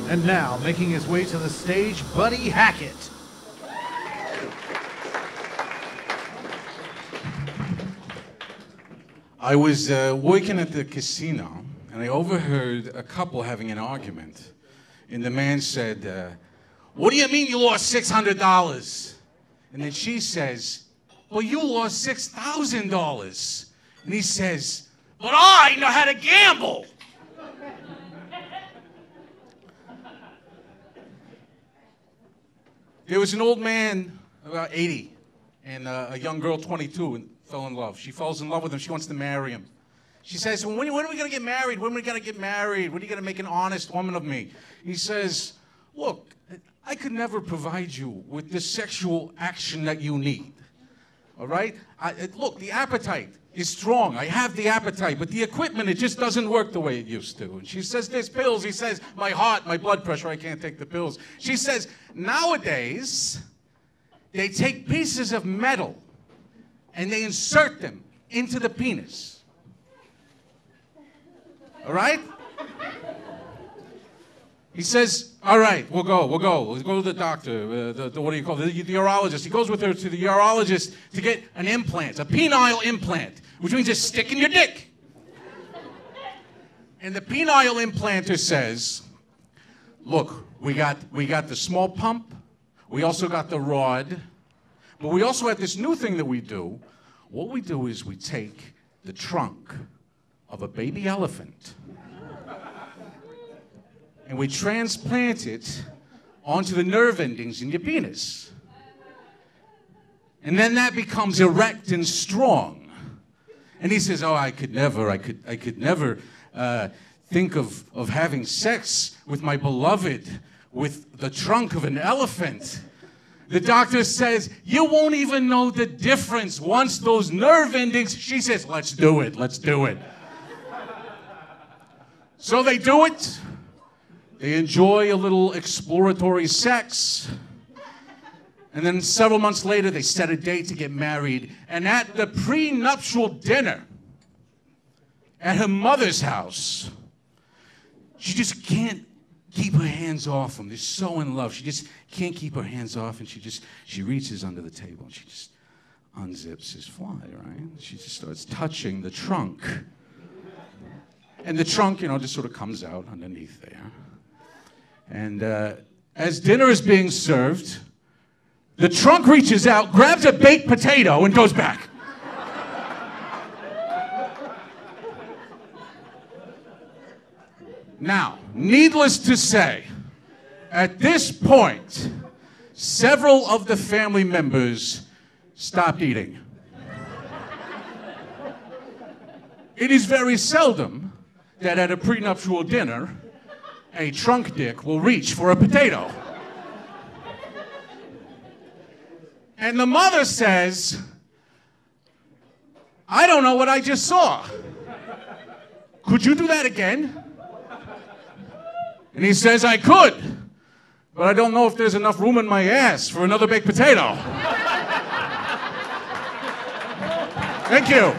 And now, making his way to the stage, Buddy Hackett. I was working at the casino, and I overheard a couple having an argument. And the man said, "What do you mean you lost $600? And then she says, "Well, you lost $6,000. And he says, "But I know how to gamble." There was an old man, about 80, and a young girl, 22, and fell in love. She falls in love with him. She wants to marry him. She says, "When are we going to get married? When are we going to get married? When are you going to make an honest woman of me?" He says, "Look, I could never provide you with the sexual action that you need. All right? Look, the appetite is strong. I have the appetite, but the equipment, it just doesn't work the way it used to." And she says, "There's pills." He says, "My heart, my blood pressure, I can't take the pills." She says, "Nowadays, they take pieces of metal and they insert them into the penis. All right?" He says, "All right, we'll go. Let's go to the doctor, what do you call it? The urologist." He goes with her to the urologist to get an implant, a penile implant, which means a stick in your dick. And the penile implanter says, "Look, we got the small pump, we also got the rod, but we also have this new thing that we do. What we do is we take the trunk of a baby elephant and we transplant it onto the nerve endings in your penis. And then that becomes erect and strong." And he says, "Oh, I could never think of having sex with my beloved with the trunk of an elephant." The doctor says, "You won't even know the difference once those nerve endings..." She says, "Let's do it, let's do it." So they do it. They enjoy a little exploratory sex. And then several months later, they set a date to get married. And at the prenuptial dinner at her mother's house, she just can't keep her hands off him. They're so in love. She just can't keep her hands off, and she reaches under the table and she just unzips his fly, right? She just starts touching the trunk. And the trunk, just sort of comes out underneath there. And as dinner is being served, the trunk reaches out, grabs a baked potato, and goes back. Now, needless to say, at this point, several of the family members stopped eating. It is very seldom that at a prenuptial dinner, a trunk dick will reach for a potato. And the mother says, "I don't know what I just saw. Could you do that again?" And he says, "I could, but I don't know if there's enough room in my ass for another baked potato." Thank you.